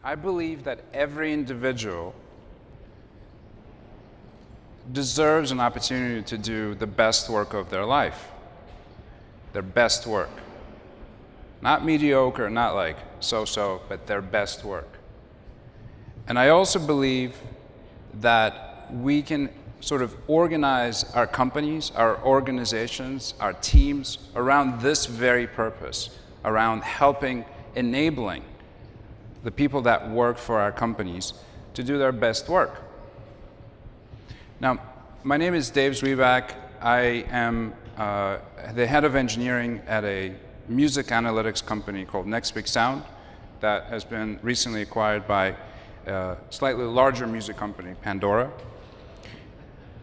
I believe that every individual deserves an opportunity to do the best work of their life. Their best work. Not mediocre, not like so-so, but their best work. And I also believe that we can sort of organize our companies, our organizations, our teams around this very purpose, around helping, enabling the people that work for our companies to do their best work. Now, my name is Dave Zwiebak. I am the head of engineering at a music analytics company called Next Big Sound that has been recently acquired by a slightly larger music company, Pandora.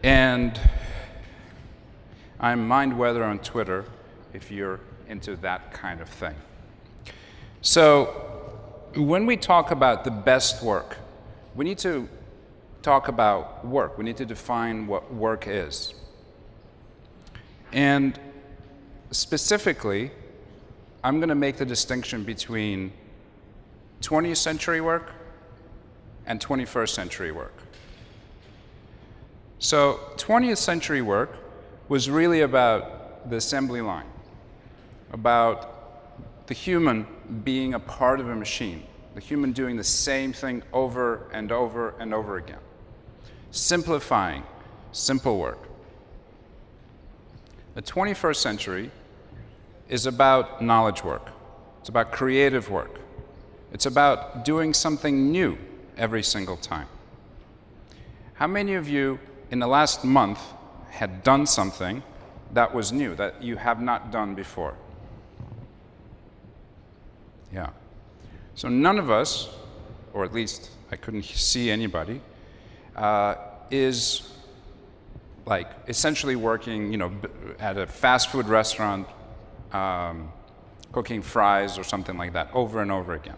And I'm Mindweather on Twitter, if you're into that kind of thing. So when we talk about the best work, we need to talk about work. We need to define what work is. And specifically, I'm going to make the distinction between 20th century work and 21st century work. So 20th century work was really about the assembly line, about the human being a part of a machine, the human doing the same thing over and over and over again, simplifying simple work. The 21st century is about knowledge work. It's about creative work. It's about doing something new every single time. How many of you in the last month had done something that was new, that you have not done before? Yeah. So none of us, or at least I couldn't see anybody, is like essentially working, at a fast food restaurant, cooking fries or something like that over and over again.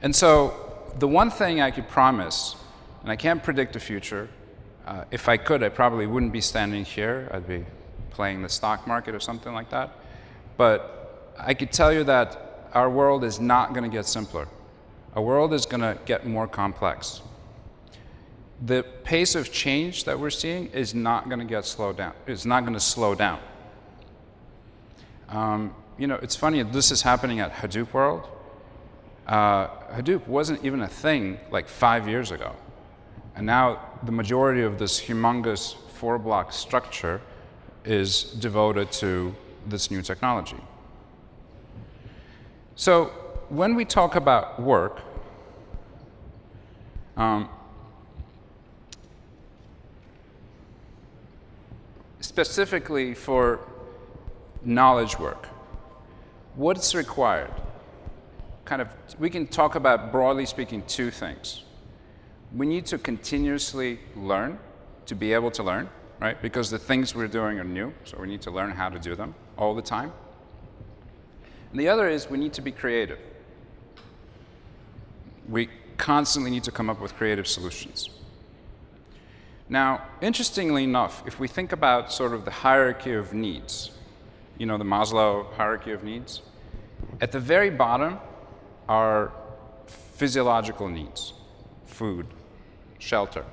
And so the one thing I could promise, and I can't predict the future, if I could, I probably wouldn't be standing here. I'd be playing the stock market or something like that. But I could tell you that our world is not going to get simpler. Our world is going to get more complex. The pace of change that we're seeing is not going to get slowed down. It's not going to slow down. It's funny, this is happening at Hadoop World. Hadoop wasn't even a thing like 5 years ago. And now the majority of this humongous 4-block structure is devoted to this new technology. So when we talk about work, specifically for knowledge work, what's required? We can talk about, broadly speaking, two things. We need to continuously learn to be able to learn, right? Because the things we're doing are new, so we need to learn how to do them all the time. And the other is we need to be creative. We constantly need to come up with creative solutions. Now, interestingly enough, if we think about sort of the hierarchy of needs, the Maslow hierarchy of needs, at the very bottom are physiological needs, food, shelter.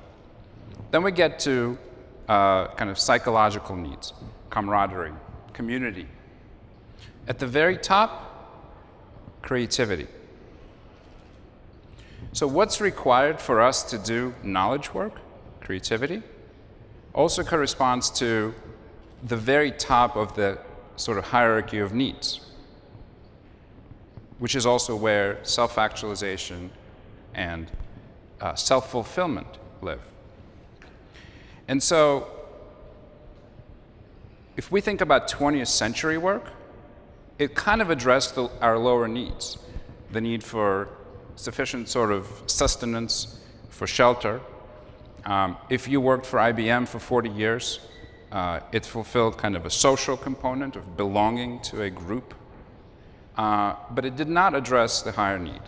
Then we get to kind of psychological needs, camaraderie, community. At the very top, creativity. So what's required for us to do knowledge work, creativity, also corresponds to the very top of the sort of hierarchy of needs, which is also where self-actualization and self-fulfillment live. And so if we think about 20th century work, it kind of addressed our lower needs, the need for sufficient sort of sustenance, for shelter. If you worked for IBM for 40 years, it fulfilled kind of a social component of belonging to a group, but it did not address the higher need.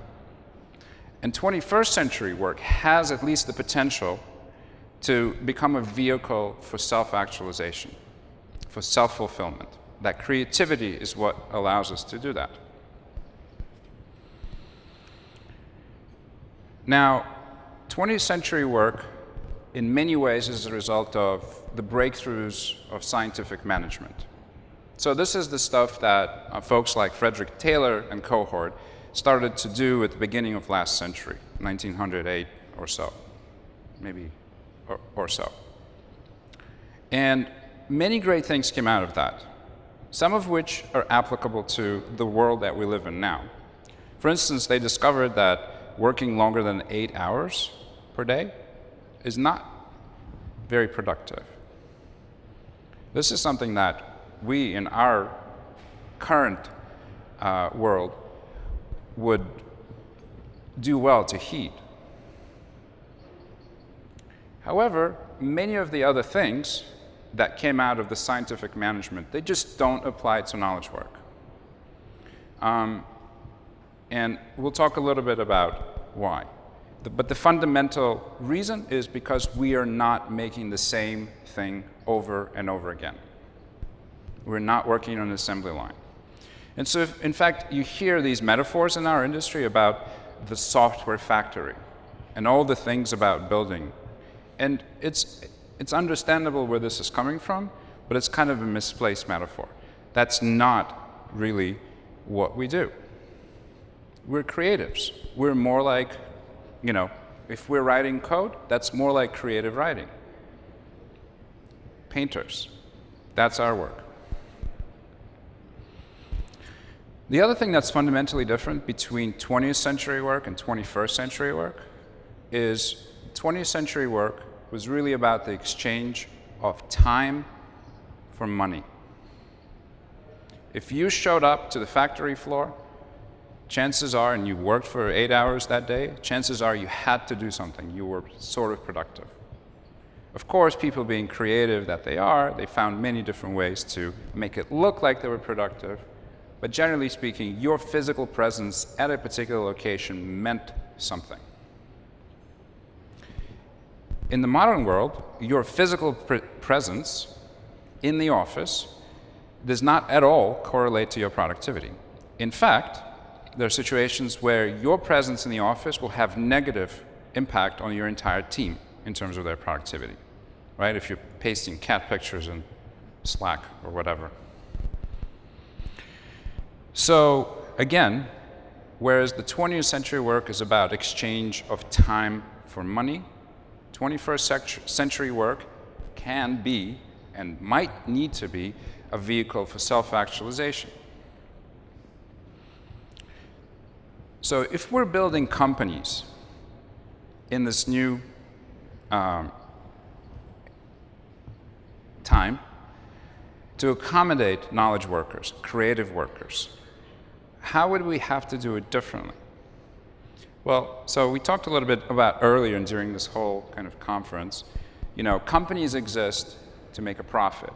And 21st century work has at least the potential to become a vehicle for self-actualization, for self-fulfillment. That creativity is what allows us to do that. Now, 20th century work in many ways is a result of the breakthroughs of scientific management. So this is the stuff that folks like Frederick Taylor and cohort started to do at the beginning of last century, 1908 or so, maybe or so. And many great things came out of that, some of which are applicable to the world that we live in now. For instance, they discovered that working longer than 8 hours per day is not very productive. This is something that we, in our current world, would do well to heed. However, many of the other things that came out of the scientific management, they just don't apply to knowledge work. And we'll talk a little bit about why. But the fundamental reason is because we are not making the same thing over and over again. We're not working on an assembly line. And so, in fact, you hear these metaphors in our industry about the software factory and all the things about building. And it's understandable where this is coming from, but it's kind of a misplaced metaphor. That's not really what we do. We're creatives. We're more like, if we're writing code, that's more like creative writing. Painters. That's our work. The other thing that's fundamentally different between 20th century work and 21st century work is 20th century work was really about the exchange of time for money. If you showed up to the factory floor, chances are, and you worked for 8 hours that day, chances are you had to do something. You were sort of productive. Of course, people being creative that they found many different ways to make it look like they were productive. But generally speaking, your physical presence at a particular location meant something. In the modern world, your physical presence in the office does not at all correlate to your productivity. In fact, there are situations where your presence in the office will have negative impact on your entire team in terms of their productivity, right? If you're pasting cat pictures in Slack or whatever. So again, whereas the 20th century work is about exchange of time for money, 21st century work can be and might need to be a vehicle for self-actualization. So if we're building companies in this new time to accommodate knowledge workers, creative workers, how would we have to do it differently? Well, so we talked a little bit about earlier and during this whole kind of conference, companies exist to make a profit.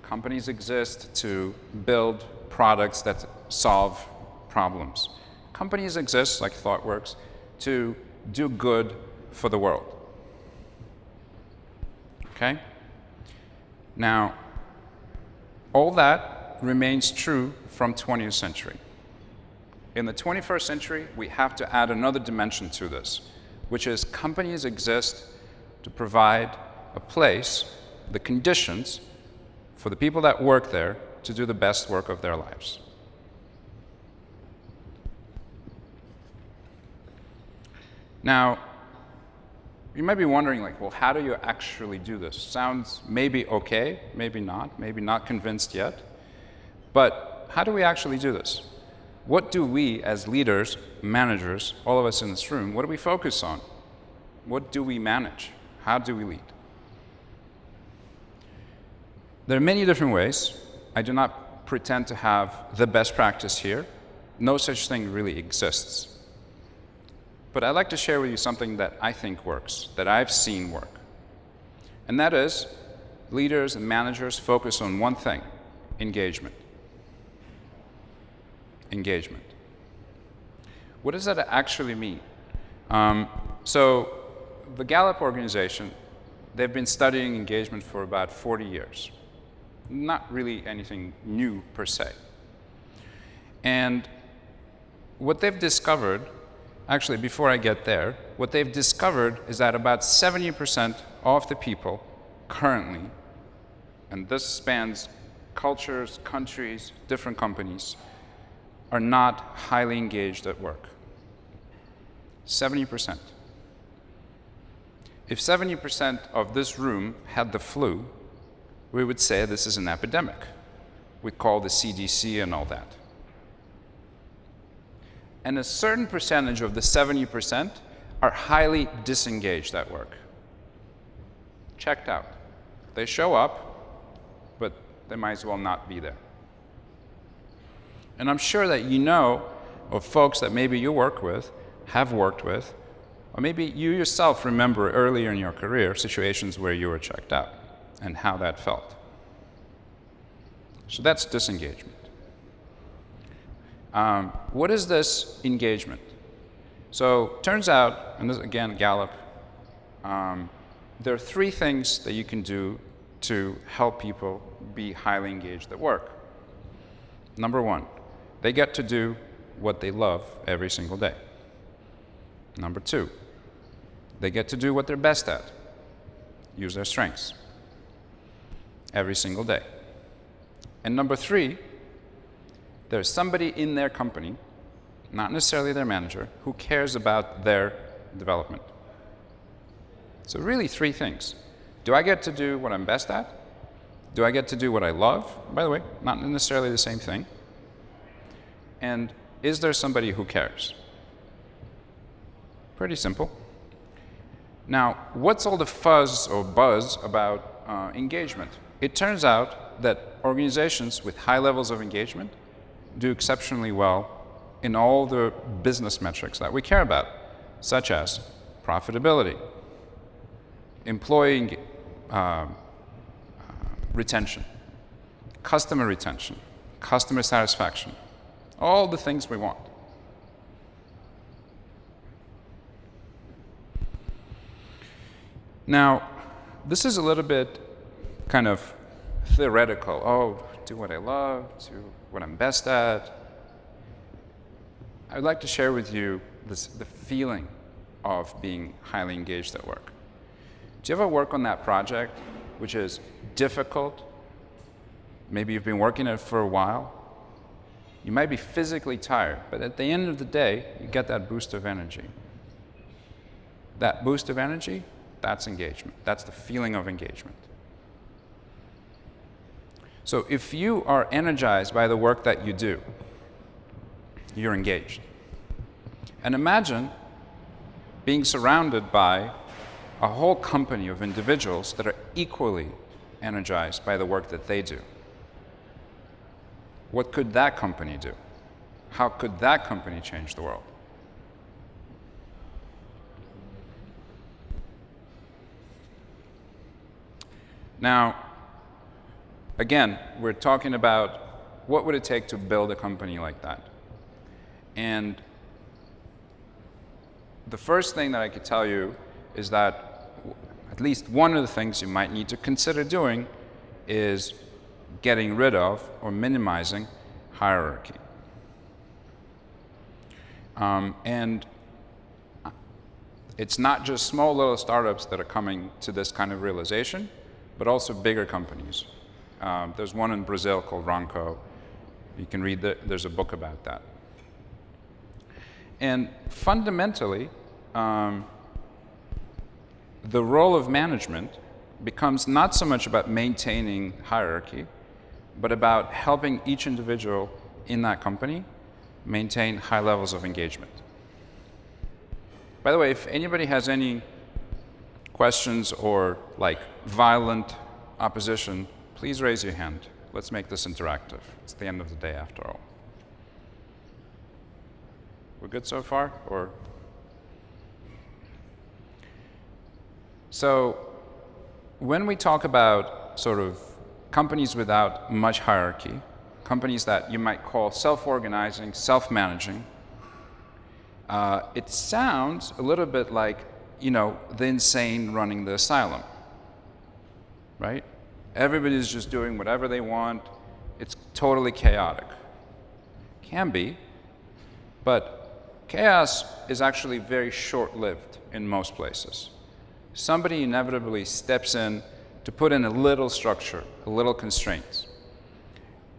Companies exist to build products that solve problems. Companies exist, like ThoughtWorks, to do good for the world. Okay? Now, all that remains true from 20th century. In the 21st century, we have to add another dimension to this, which is companies exist to provide a place, the conditions, for the people that work there to do the best work of their lives. Now, you might be wondering, well, how do you actually do this? Sounds maybe okay, maybe not convinced yet. But how do we actually do this? What do we, as leaders, managers, all of us in this room, what do we focus on? What do we manage? How do we lead? There are many different ways. I do not pretend to have the best practice here. No such thing really exists. But I'd like to share with you something that I think works, that I've seen work. And that is, leaders and managers focus on one thing: engagement. Engagement. What does that actually mean? So the Gallup organization, they've been studying engagement for about 40 years. Not really anything new per se. And what they've discovered actually, before I get there, what they've discovered is that about 70% of the people currently, and this spans cultures, countries, different companies, are not highly engaged at work. 70%. If 70% of this room had the flu, we would say this is an epidemic. We'd call the CDC and all that. And a certain percentage of the 70% are highly disengaged at work. Checked out. They show up, but they might as well not be there. And I'm sure that you know of folks that maybe you work with, have worked with, or maybe you yourself remember earlier in your career situations where you were checked out and how that felt. So that's disengagement. What is this engagement? So turns out, and this again, Gallup, there are 3 things that you can do to help people be highly engaged at work. Number 1, they get to do what they love every single day. Number 2, they get to do what they're best at, use their strengths every single day. And number 3, there's somebody in their company, not necessarily their manager, who cares about their development. So really 3 things. Do I get to do what I'm best at? Do I get to do what I love? By the way, not necessarily the same thing. And is there somebody who cares? Pretty simple. Now, what's all the fuzz or buzz about engagement? It turns out that organizations with high levels of engagement do exceptionally well in all the business metrics that we care about, such as profitability, employee retention, customer satisfaction, all the things we want. Now, this is a little bit kind of theoretical. Oh, do what I love, do what I'm best at. I'd like to share with you the feeling of being highly engaged at work. Do you ever work on that project which is difficult? Maybe you've been working it for a while. You might be physically tired, but at the end of the day, you get that boost of energy. That boost of energy, that's engagement. That's the feeling of engagement. So if you are energized by the work that you do, you're engaged. And imagine being surrounded by a whole company of individuals that are equally energized by the work that they do. What could that company do? How could that company change the world? Now, again, we're talking about what would it take to build a company like that. And the first thing that I could tell you is that at least one of the things you might need to consider doing is getting rid of or minimizing hierarchy. And it's not just small little startups that are coming to this kind of realization, but also bigger companies. There's one in Brazil called Ronco. You can read there's a book about that. And fundamentally, the role of management becomes not so much about maintaining hierarchy, but about helping each individual in that company maintain high levels of engagement. By the way, if anybody has any questions or like violent opposition, please raise your hand. Let's make this interactive. It's the end of the day after all. We're good so far? Or so when we talk about sort of companies without much hierarchy, companies that you might call self-organizing, self-managing, it sounds a little bit like, you know, the insane running the asylum, right? Everybody's just doing whatever they want. It's totally chaotic. Can be, but Chaos is actually very short-lived in most places. Somebody inevitably steps in to put in a little structure, a little constraints.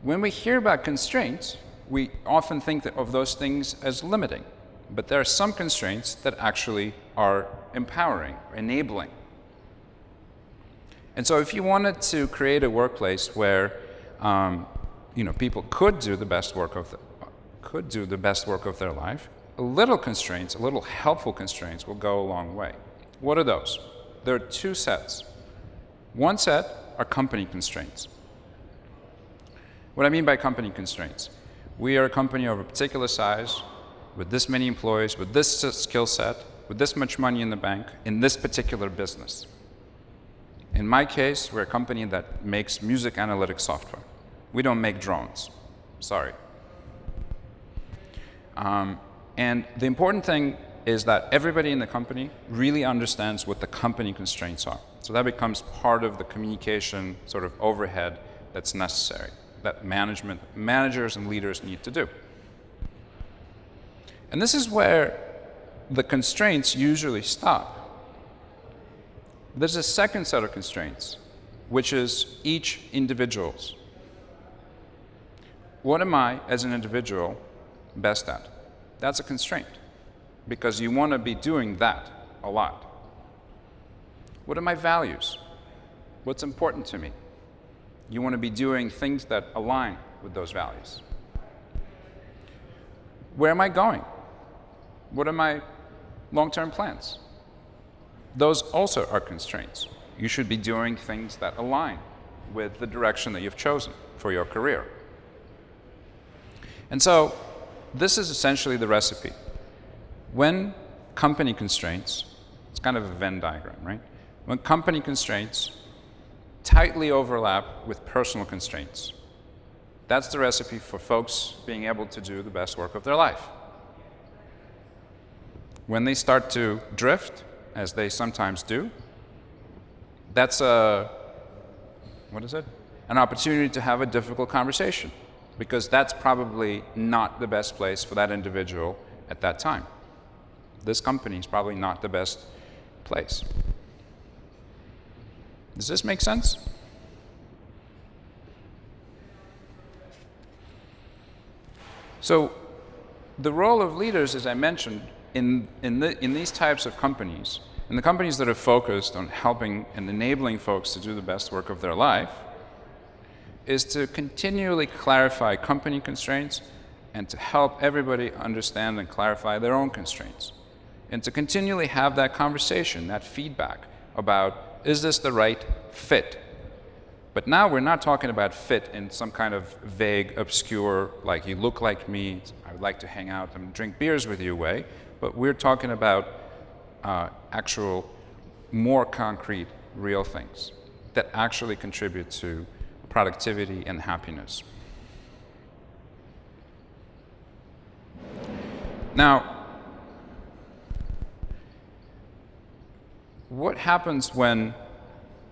When we hear about constraints, we often think of those things as limiting, but there are some constraints that actually are empowering, enabling. And so if you wanted to create a workplace where people could do the best work of their life, a little constraints, a little helpful constraints will go a long way. What are those? There are two sets. One set are company constraints. What I mean by company constraints, we are a company of a particular size, with this many employees, with this skill set, with this much money in the bank, in this particular business. In my case, we're a company that makes music analytics software. We don't make drones. Sorry. And the important thing is that everybody in the company really understands what the company constraints are. So that becomes part of the communication sort of overhead that's necessary, that managers and leaders need to do. And this is where the constraints usually stop. There's a second set of constraints, which is each individual's. What am I, as an individual, best at? That's a constraint, because you want to be doing that a lot. What are my values? What's important to me? You want to be doing things that align with those values. Where am I going? What are my long-term plans? Those also are constraints. You should be doing things that align with the direction that you've chosen for your career. And so this is essentially the recipe. When company constraints, it's kind of a Venn diagram, right? When company constraints tightly overlap with personal constraints, that's the recipe for folks being able to do the best work of their life. When they start to drift, as they sometimes do, that's an opportunity to have a difficult conversation, because that's probably not the best place for that individual at that time. This company is probably not the best place. Does this make sense? So the role of leaders, as I mentioned, in these types of companies, in the companies that are focused on helping and enabling folks to do the best work of their life, is to continually clarify company constraints and to help everybody understand and clarify their own constraints. And to continually have that conversation, that feedback about, is this the right fit? But now we're not talking about fit in some kind of vague, obscure, like you look like me, I would like to hang out and drink beers with you way, but we're talking about actual, more concrete, real things that actually contribute to productivity and happiness. Now, what happens when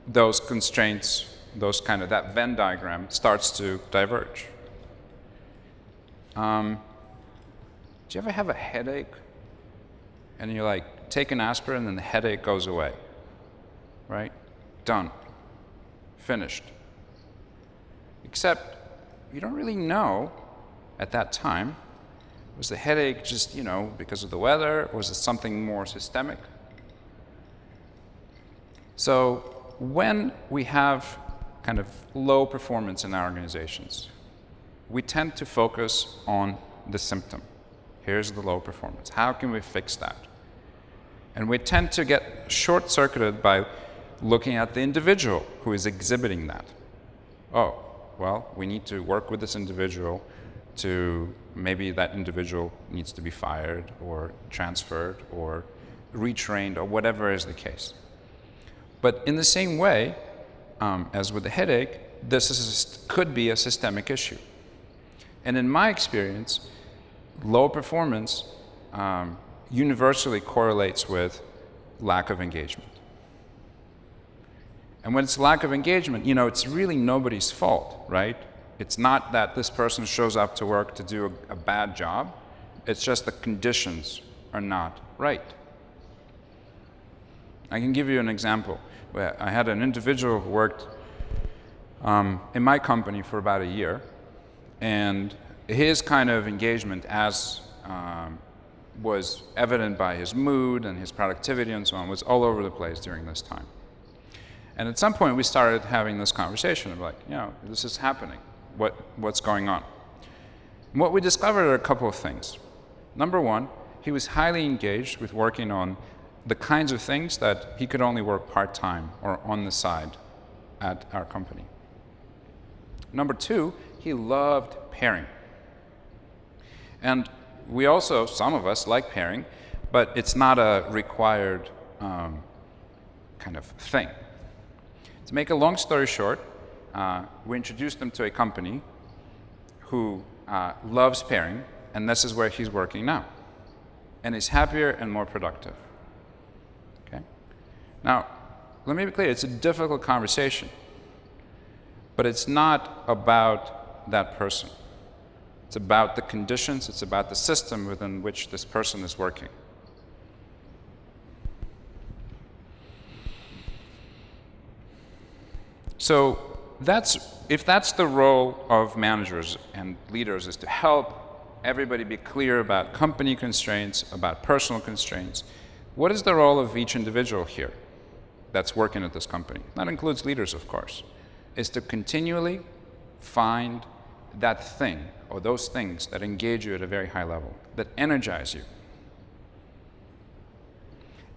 those constraints, that Venn diagram starts to diverge? Do you ever have a headache and you're like, take an aspirin and the headache goes away, right? Done, finished. Except you don't really know at that time, was the headache just, because of the weather, or was it something more systemic? So when we have kind of low performance in our organizations, we tend to focus on the symptom. Here's the low performance. How can we fix that? And we tend to get short-circuited by looking at the individual who is exhibiting that. Oh, well, we need to work with this individual to, maybe that individual needs to be fired or transferred or retrained or whatever is the case. But in the same way, as with the headache, this could be a systemic issue. And in my experience, low performance universally correlates with lack of engagement. And when it's lack of engagement, it's really nobody's fault, right? It's not that this person shows up to work to do a bad job. It's just the conditions are not right. I can give you an example. Where I had an individual who worked in my company for about a year, and his kind of engagement, as was evident by his mood and his productivity and so on, was all over the place during this time. And at some point we started having this conversation of like, this is happening. What's going on? And what we discovered are a couple of things. Number one, he was highly engaged with working on the kinds of things that he could only work part-time or on the side at our company. Number two, he loved pairing. And we also, some of us, like pairing, but it's not a required kind of thing. To make a long story short, we introduced him to a company who loves pairing, and this is where he's working now. And he's happier and more productive. Okay? Now, let me be clear, it's a difficult conversation, but it's not about that person. It's about the conditions, it's about the system within which this person is working. So if that's the role of managers and leaders, is to help everybody be clear about company constraints, about personal constraints, what is the role of each individual here that's working at this company? That includes leaders, of course, is to continually find that thing or those things that engage you at a very high level, that energize you.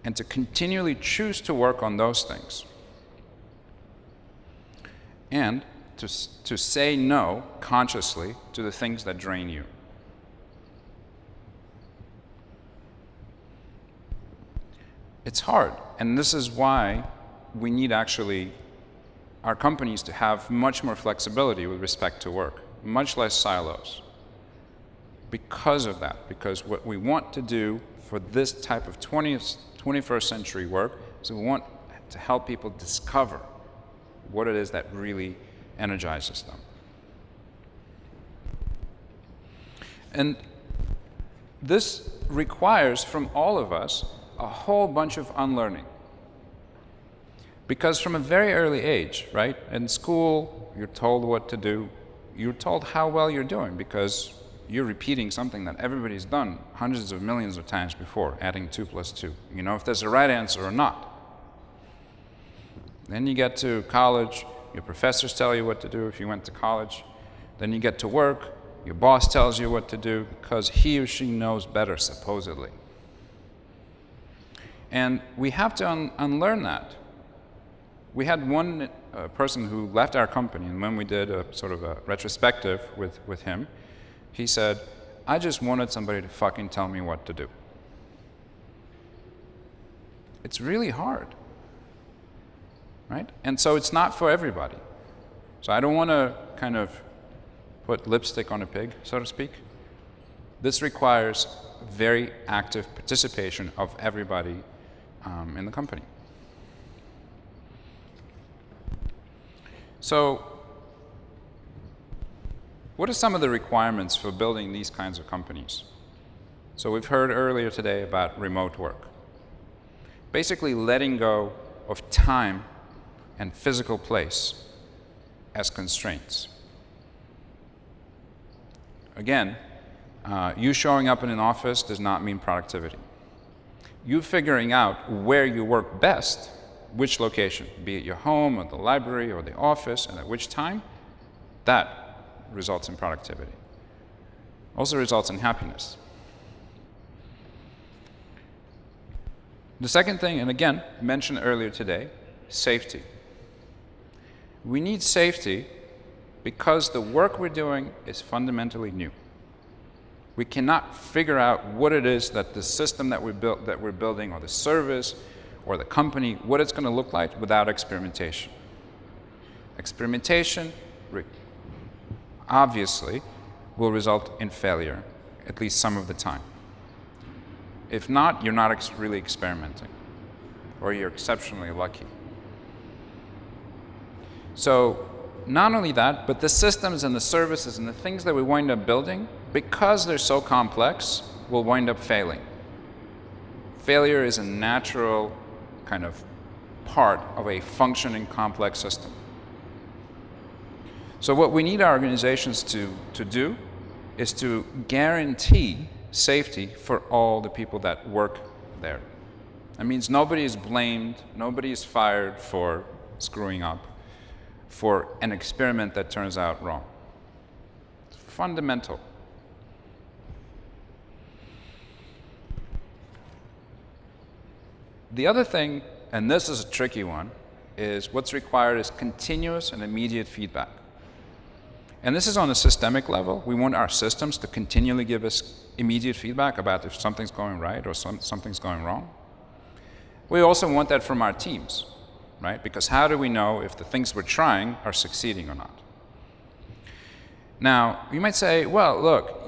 And to continually choose to work on those things. And to say no consciously to the things that drain you. It's hard, and this is why we need actually our companies to have much more flexibility with respect to work, much less silos. Because of that, because what we want to do for this type of 21st century work is we want to help people discover what it is that really energizes them. And this requires from all of us a whole bunch of unlearning. Because from a very early age, right, in school, you're told what to do. You're told how well you're doing because you're repeating something that everybody's done hundreds of millions of times before, adding 2 + 2. You know if there's a right answer or not. Then you get to college, your professors tell you what to do if you went to college. Then you get to work, your boss tells you what to do because he or she knows better, supposedly. And we have to unlearn that. We had one person who left our company, and when we did a sort of a retrospective with him, he said, I just wanted somebody to fucking tell me what to do. It's really hard. Right? And so it's not for everybody. So I don't want to kind of put lipstick on a pig, so to speak. This requires very active participation of everybody in the company. So what are some of the requirements for building these kinds of companies? So we've heard earlier today about remote work. Basically letting go of time and physical place as constraints. Again, you showing up in an office does not mean productivity. You figuring out where you work best, which location, be it your home or the library or the office, and at which time, that results in productivity. Also results in happiness. The second thing, and again, mentioned earlier today, safety. We need safety because the work we're doing is fundamentally new. We cannot figure out what it is that the system that we're building, or the service, or the company, what it's going to look like without experimentation. Experimentation, obviously, will result in failure, at least some of the time. If not, you're not really experimenting, or you're exceptionally lucky. So not only that, but the systems and the services and the things that we wind up building, because they're so complex, will wind up failing. Failure is a natural kind of part of a functioning complex system. So what we need our organizations to do is to guarantee safety for all the people that work there. That means nobody is blamed, nobody is fired for screwing up, for an experiment that turns out wrong. It's fundamental. The other thing, and this is a tricky one, is what's required is continuous and immediate feedback. And this is on a systemic level. We want our systems to continually give us immediate feedback about if something's going right or something's going wrong. We also want that from our teams, right? Because how do we know if the things we're trying are succeeding or not? Now, you might say, well, look,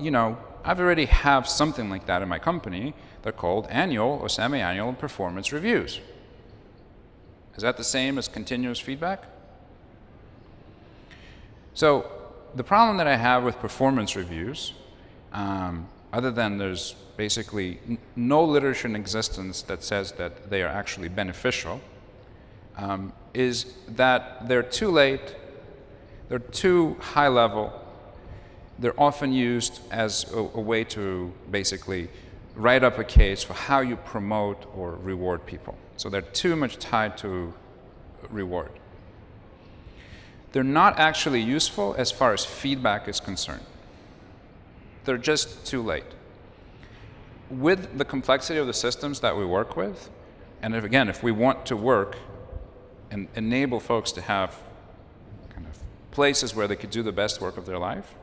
I've already have something like that in my company. They're called annual or semi-annual performance reviews. Is that the same as continuous feedback? So the problem that I have with performance reviews, other than there's basically no literature in existence that says that they are actually beneficial, is that they're too late, they're too high level, they're often used as a way to basically write up a case for how you promote or reward people. So they're too much tied to reward. They're not actually useful as far as feedback is concerned. They're just too late. With the complexity of the systems that we work with, and if we want to work and enable folks to have kind of places where they could do the best work of their life,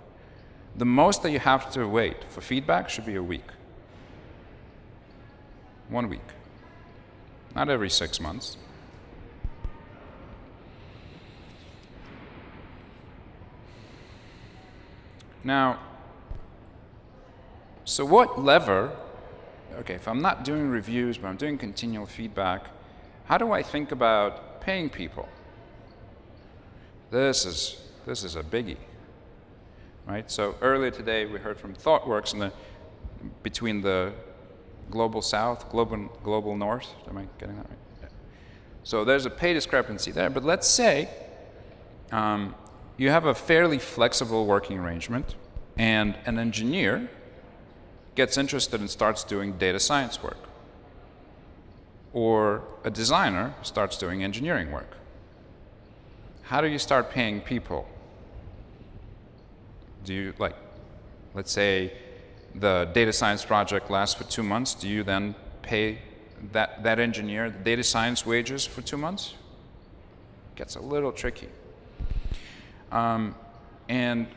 the most that you have to wait for feedback should be a week. 1 week. Not every 6 months. Now, so what lever, if I'm not doing reviews, but I'm doing continual feedback, how do I think about paying people? This is a biggie, right? So earlier today we heard from ThoughtWorks between the global south, global north. Am I getting that right? Yeah. So there's a pay discrepancy there, but let's say you have a fairly flexible working arrangement, and an engineer gets interested and starts doing data science work, or a designer starts doing engineering work. How do you start paying people? Do you, let's say the data science project lasts for 2 months, do you then pay that engineer the data science wages for 2 months? Gets a little tricky. And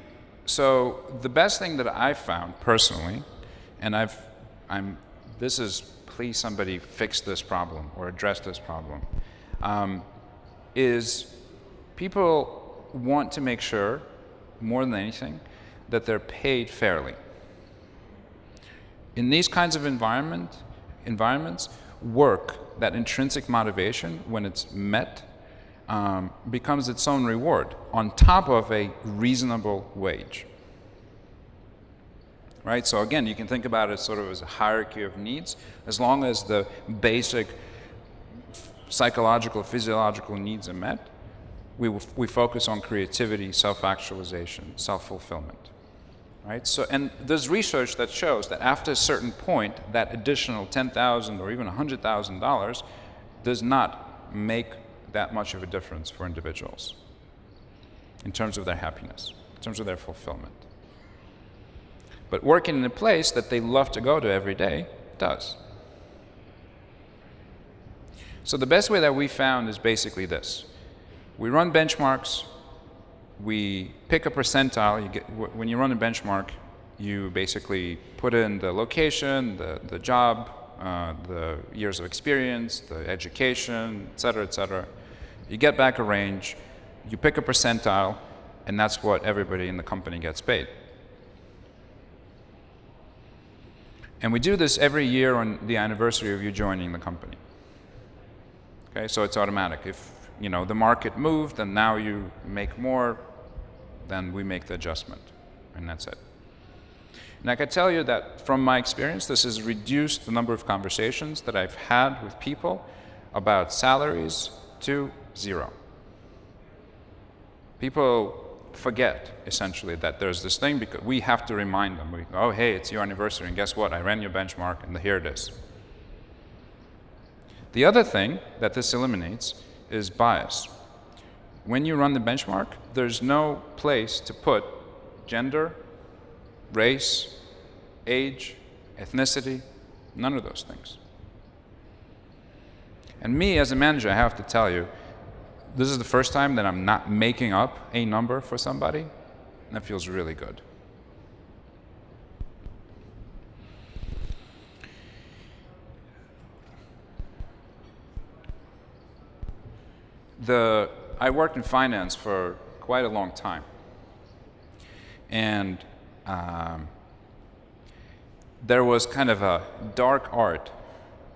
so the best thing that I've found personally, and please somebody fix this problem or address this problem, is people want to make sure, more than anything, that they're paid fairly. In these kinds of environments, work, that intrinsic motivation, when it's met, becomes its own reward on top of a reasonable wage. Right? So again, you can think about it sort of as a hierarchy of needs. As long as the basic psychological, physiological needs are met, we focus on creativity, self-actualization, self-fulfillment. Right? So, and there's research that shows that after a certain point, that additional $10,000 or even $100,000 does not make that much of a difference for individuals in terms of their happiness, in terms of their fulfillment. But working in a place that they love to go to every day does. So the best way that we found is basically this. We run benchmarks. We pick a percentile. When you run a benchmark, you basically put in the location, the job, the years of experience, the education, et cetera, et cetera. You get back a range, you pick a percentile, and that's what everybody in the company gets paid. And we do this every year on the anniversary of you joining the company. Okay, so it's automatic. If the market moved and now you make more, then we make the adjustment, and that's it. And I can tell you that from my experience, this has reduced the number of conversations that I've had with people about salaries to 0. People forget, essentially, that there's this thing because we have to remind them. We go, oh, hey, it's your anniversary, and guess what? I ran your benchmark, and here it is. The other thing that this eliminates is bias. When you run the benchmark, there's no place to put gender, race, age, ethnicity, none of those things. And me, as a manager, I have to tell you, this is the first time that I'm not making up a number for somebody, and that feels really good. I worked in finance for quite a long time. And there was kind of a dark art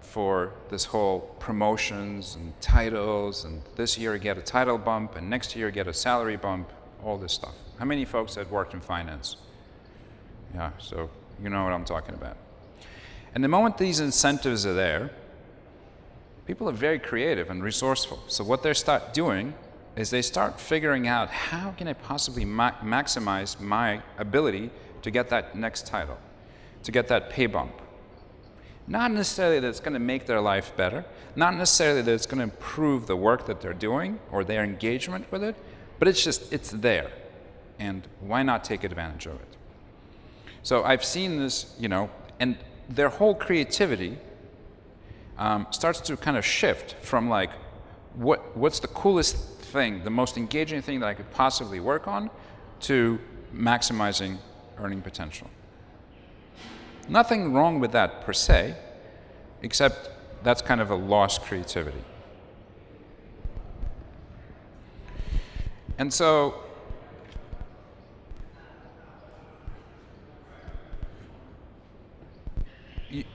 for this whole promotions and titles, and this year you get a title bump, and next year you get a salary bump, all this stuff. How many folks had worked in finance? Yeah, so you know what I'm talking about. And the moment these incentives are there, people are very creative and resourceful. So what they start doing is they start figuring out, how can I possibly maximize my ability to get that next title, to get that pay bump? Not necessarily that it's going to make their life better, not necessarily that it's going to improve the work that they're doing or their engagement with it, but it's there. And why not take advantage of it? So I've seen this, and their whole creativity starts to kind of shift from like, what's the coolest thing, the most engaging thing that I could possibly work on, to maximizing earning potential. Nothing wrong with that per se, except that's kind of a lost creativity. And so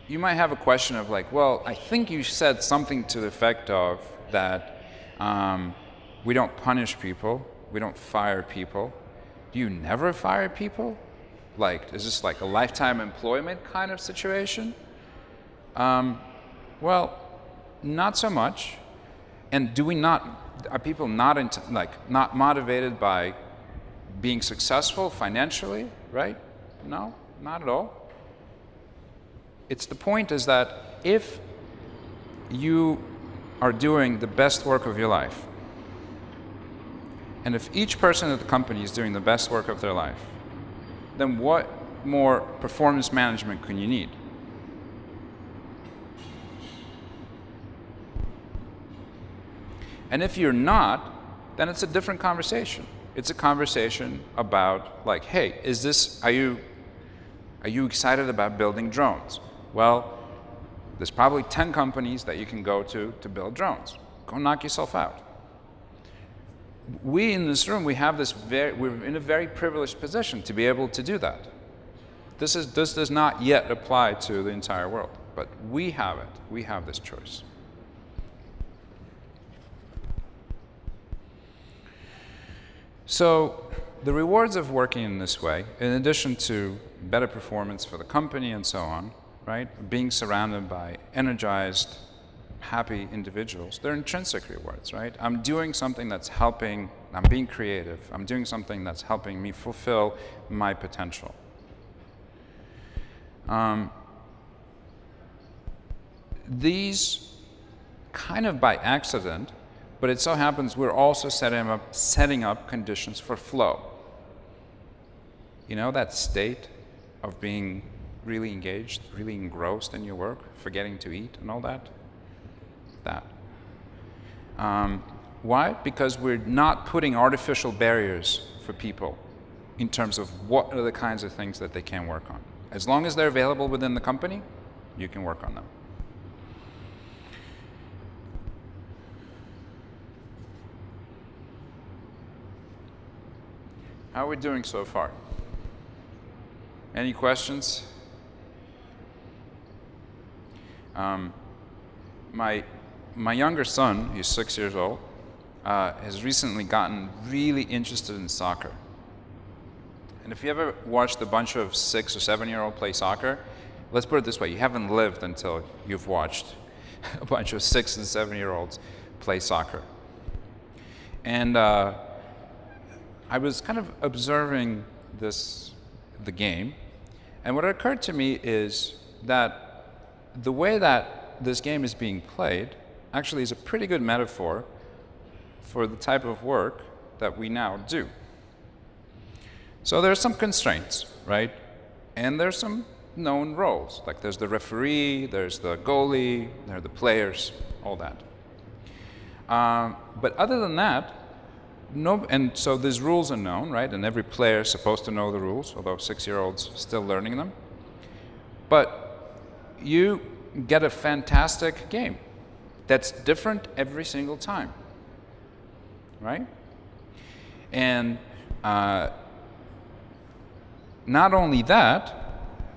you might have a question of like, well, I think you said something to the effect of that we don't punish people, we don't fire people. Do you never fire people? Like, is this like a lifetime employment kind of situation? Well, not so much. And are people not motivated by being successful financially, right? No, not at all. The point is that if you are doing the best work of your life, and if each person at the company is doing the best work of their life, then what more performance management can you need? And if you're not, then it's a different conversation. It's a conversation about like, hey, are you excited about building drones? Well, there's probably 10 companies that you can go to build drones. Go knock yourself out. We in this room, we're in a very privileged position to be able to do that. This does not yet apply to the entire world, but we have it. We have this choice. So the rewards of working in this way, in addition to better performance for the company and so on, right? Being surrounded by energized, happy individuals, they're intrinsic rewards, right? I'm doing something that's helping, I'm being creative, I'm doing something that's helping me fulfill my potential. These, kind of by accident, but it so happens we're also setting up conditions for flow. You know, that state of being really engaged, really engrossed in your work, forgetting to eat and all that? Why? Because we're not putting artificial barriers for people in terms of what are the kinds of things that they can work on. As long as they're available within the company, you can work on them. How are we doing so far? Any questions? My younger son, he's 6 years old, has recently gotten really interested in soccer. And if you ever watched a bunch of 6 or 7-year-old play soccer, let's put it this way, you haven't lived until you've watched a bunch of 6 and 7-year-olds play soccer. And I was kind of observing the game, and what occurred to me is that the way that this game is being played actually is a pretty good metaphor for the type of work that we now do. So there's some constraints, right? And there's some known roles, like there's the referee, there's the goalie, there are the players, all that. But other than that, and so these rules are known, right? And every player is supposed to know the rules, although 6-year-olds still learning them. But you get a fantastic game that's different every single time, right? And not only that,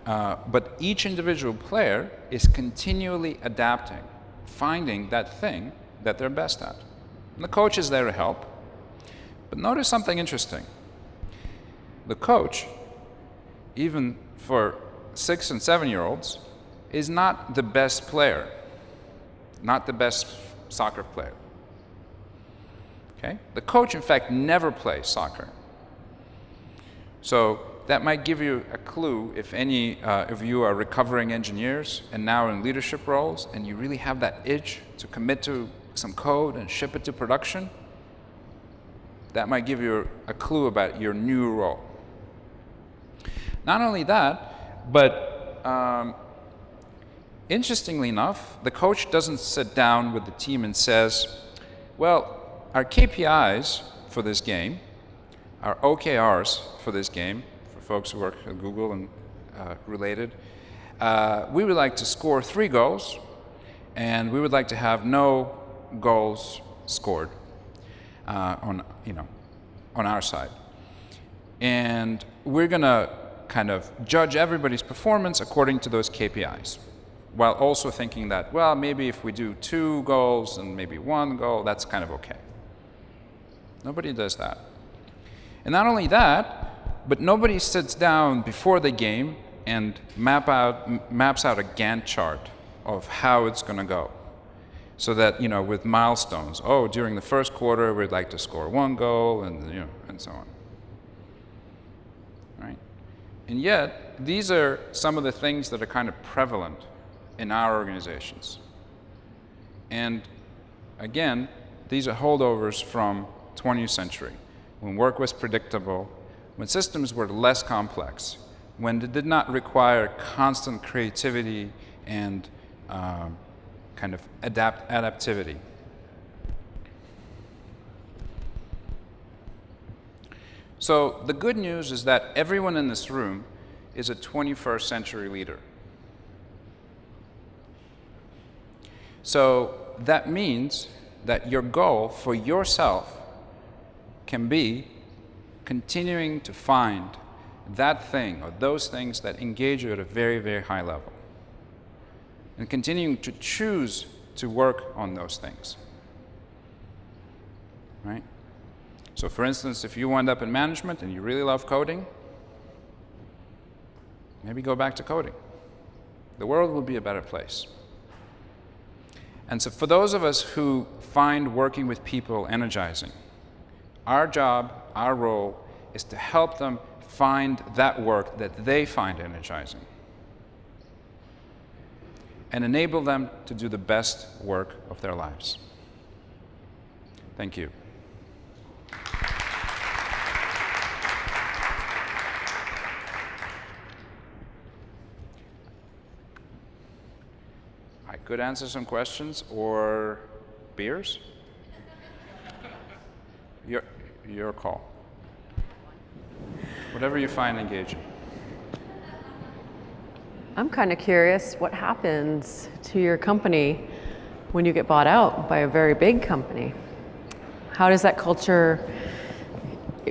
but each individual player is continually adapting, finding that thing that they're best at. And the coach is there to help. But notice something interesting. The coach, even for 6 and 7-year-olds, is not the best player, not the best soccer player. Okay? The coach, in fact, never plays soccer. So that might give you a clue if any of you are recovering engineers and now in leadership roles, and you really have that itch to commit to some code and ship it to production. That might give you a clue about your new role. Not only that, but interestingly enough, the coach doesn't sit down with the team and says, well, our KPIs for this game, our OKRs for this game, for folks who work at Google and related, we would like to score 3 goals, and we would like to have no goals scored on our side. And we're going to kind of judge everybody's performance according to those KPIs, while also thinking that, well, maybe if we do 2 goals and maybe 1 goal, that's kind of okay. Nobody does that. And not only that, but nobody sits down before the game and maps out a Gantt chart of how it's going to go. So that, with milestones, during the first quarter, we'd like to score 1 goal, and, and so on. Right? And yet, these are some of the things that are kind of prevalent in our organizations. And again, these are holdovers from 20th century, when work was predictable, when systems were less complex, when they did not require constant creativity and kind of adaptivity. So the good news is that everyone in this room is a 21st century leader. So that means that your goal for yourself can be continuing to find that thing or those things that engage you at a very, very high level, and continuing to choose to work on those things, right? So for instance, if you wind up in management and you really love coding, maybe go back to coding. The world will be a better place. And so for those of us who find working with people energizing, our job, our role, is to help them find that work that they find energizing, and enable them to do the best work of their lives. Thank you. I could answer some questions or beers. Your call. Whatever you find engaging. I'm kind of curious what happens to your company when you get bought out by a very big company. How does that culture,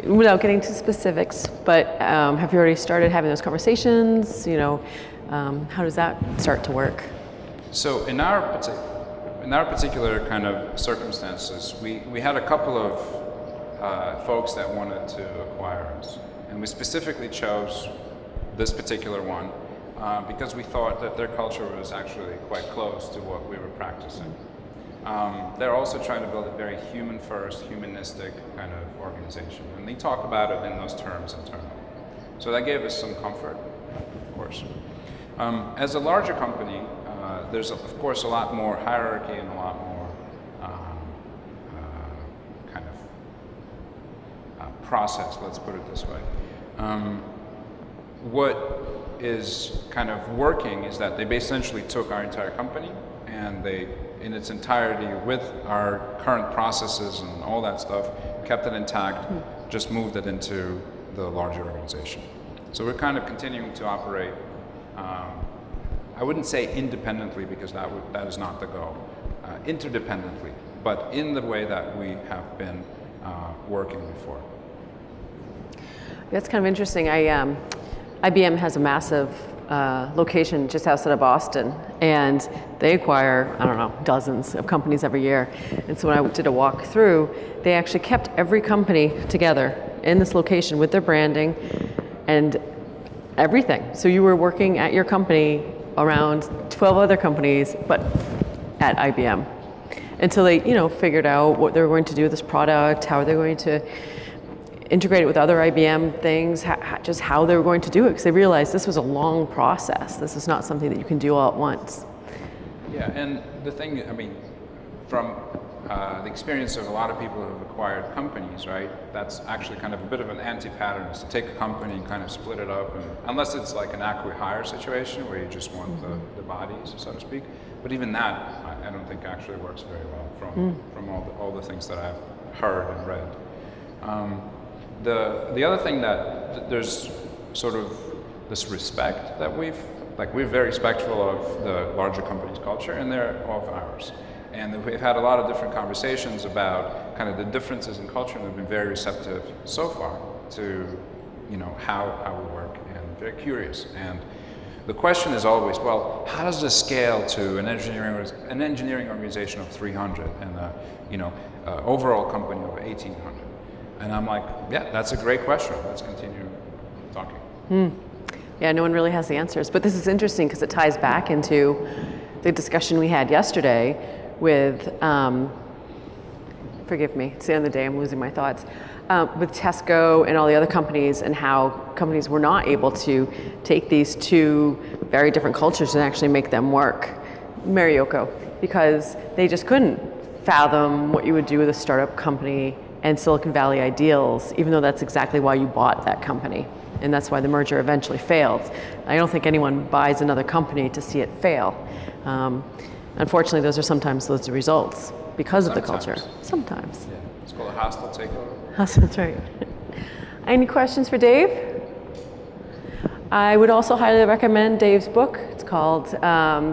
without getting to specifics, but have you already started having those conversations? How does that start to work? So in our particular kind of circumstances, we had a couple of folks that wanted to acquire us. And we specifically chose this particular one because we thought that their culture was actually quite close to what we were practicing. They're also trying to build a very human-first, humanistic kind of organization. And they talk about it in those terms internally. So that gave us some comfort, of course. As a larger company, there's, of course, a lot more hierarchy and a lot more kind of process, let's put it this way. What is kind of working is that they essentially took our entire company and they, in its entirety, with our current processes and all that stuff, kept it intact, just moved it into the larger organization. So we're kind of continuing to operate, I wouldn't say independently because that is not the goal, interdependently, but in the way that we have been working before. That's kind of interesting. IBM has a massive location just outside of Boston, and they acquire, I don't know, dozens of companies every year. And so when I did a walk through, they actually kept every company together in this location with their branding and everything. So you were working at your company around 12 other companies, but at IBM, until they, figured out what they were going to do with this product, how they're going to integrate it with other IBM things, just how they were going to do it, because they realized this was a long process. This is not something that you can do all at once. Yeah, and the thing, from the experience of a lot of people who have acquired companies, right, that's actually kind of a bit of an anti-pattern, is to take a company and kind of split it up, and unless it's like an acqui-hire situation where you just want the bodies, so to speak. But even that, I don't think actually works very well from all the things that I've heard and read. The other thing that there's sort of this respect that we're very respectful of the larger company's culture, and they're of ours. And we've had a lot of different conversations about kind of the differences in culture, and they've been very receptive so far to, how we work, and very curious. And the question is always, well, how does this scale to an engineering organization of 300 and overall company of 1,800? And I'm like, yeah, that's a great question. Let's continue talking. Yeah, no one really has the answers. But this is interesting because it ties back into the discussion we had yesterday with, forgive me, it's the end of the day, I'm losing my thoughts, with Tesco and all the other companies, and how companies were not able to take these two very different cultures and actually make them work. Marioko, because they just couldn't fathom what you would do with a startup company and Silicon Valley ideals, even though that's exactly why you bought that company. And that's why the merger eventually failed. I don't think anyone buys another company to see it fail. Unfortunately, those are sometimes the results because of the culture. Sometimes. Yeah, it's called a hostile takeover. That's right. Any questions for Dave? I would also highly recommend Dave's book. It's called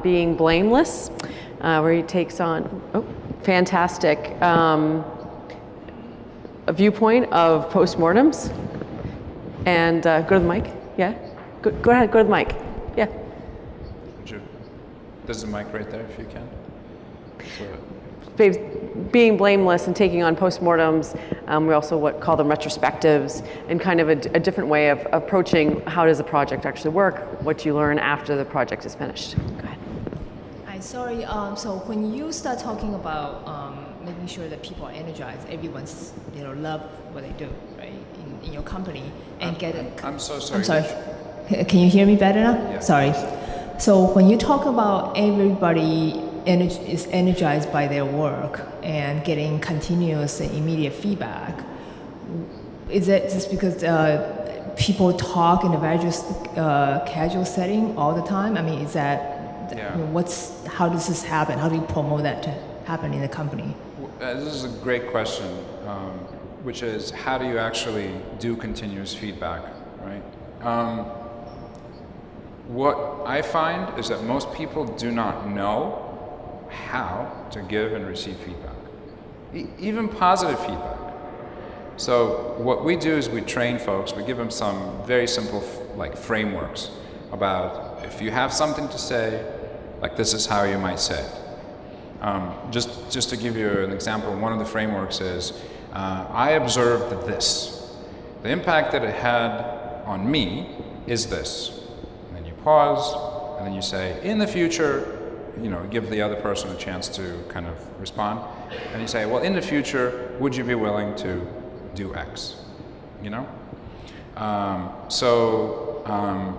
Being Blameless, where he takes on, fantastic, a viewpoint of postmortems. And go to the mic. Yeah? Go ahead, go to the mic. Yeah. There's a mic right there if you can. Being blameless and taking on postmortems. We also call them retrospectives, and kind of a different way of approaching how does a project actually work, what you learn after the project is finished. Go ahead. Hi, sorry. So when you start talking about making sure that people are energized, everyone's love what they do, right, in your company, and get it. I'm so sorry. I'm sorry. Can you hear me better now? Yeah. Sorry. So when you talk about everybody is energized by their work and getting continuous and immediate feedback, is it just because people talk in a very just casual setting all the time? I mean, is that how does this happen? How do you promote that to happen in the company? This is a great question, which is how do you actually do continuous feedback, right? What I find is that most people do not know how to give and receive feedback, even positive feedback. So what we do is we train folks, we give them some very simple frameworks about if you have something to say, this is how you might say it. Just to give you an example, one of the frameworks is, I observed this, The impact that it had on me is this. And then you pause, and then you say, in the future, you know, give the other person a chance to kind of respond. And you say, well, in the future, would you be willing to do X? You know?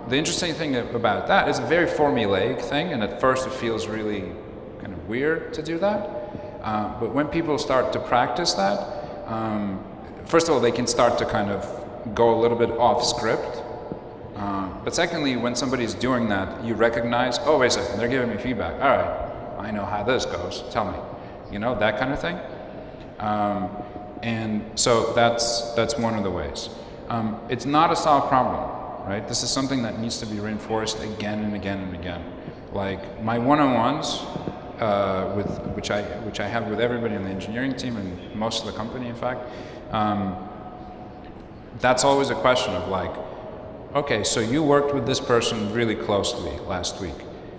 The interesting thing about that is a very formulaic thing, and at first it feels really kind of weird to do that. But when people start to practice that, first of all, they can start to kind of go a little bit off script. But secondly, when somebody's doing that, you recognize, oh, wait a second, they're giving me feedback. All right, I know how this goes. Tell me, you know, that kind of thing. And so that's one of the ways. It's not a solved problem, right? This is something that needs to be reinforced again and again and again. Like my one-on-ones, which I have with everybody in the engineering team and most of the company, in fact, that's always a question of like, okay, so you worked with this person really closely last week.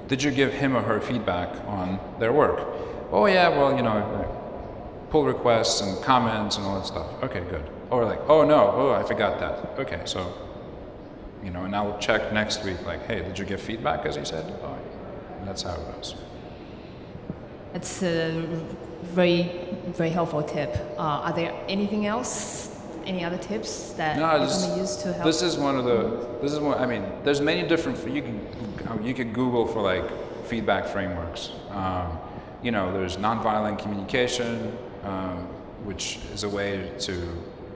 Did you give him or her feedback on their work? Oh yeah, well, you know, pull requests and comments and all that stuff. Okay, good. Or like, oh no, oh, I forgot that. Okay, so, you know, and I'll check next week, like, hey, did you give feedback as you said? Oh, and that's how it goes. It's a very helpful tip. Are there anything else? Any other tips that you can use to help? This is one, I mean, there's many different, you could Google for like feedback frameworks. You know, there's nonviolent communication, which is a way to,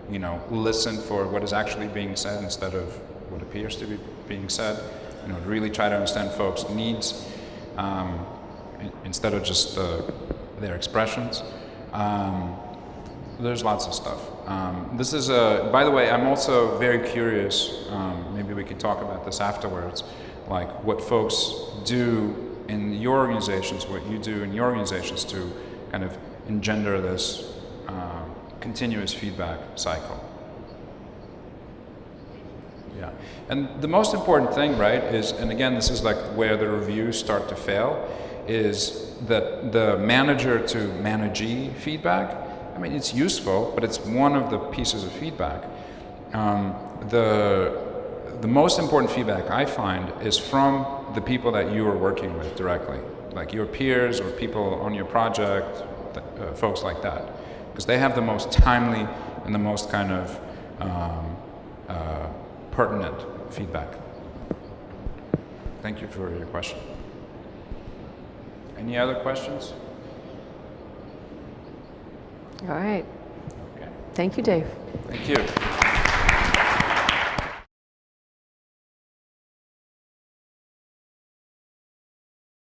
you know, listen for what is actually being said instead of what appears to be being said. You know, really try to understand folks' needs instead of just their expressions. There's lots of stuff. This is by the way, I'm also very curious, maybe we could talk about this afterwards, like what folks do in your organizations, what you do in your organizations to kind of engender this continuous feedback cycle. Yeah, and the most important thing, right, is, and again, this is like where the reviews start to fail, is that the manager to managee feedback, I mean, it's useful, but it's one of the pieces of feedback. The most important feedback I find is from the people that you are working with directly, like your peers or people on your project, folks like that, because they have the most timely and the most kind of pertinent feedback. Thank you for your question. Any other questions? All right. Okay. Thank you, Dave. Thank you.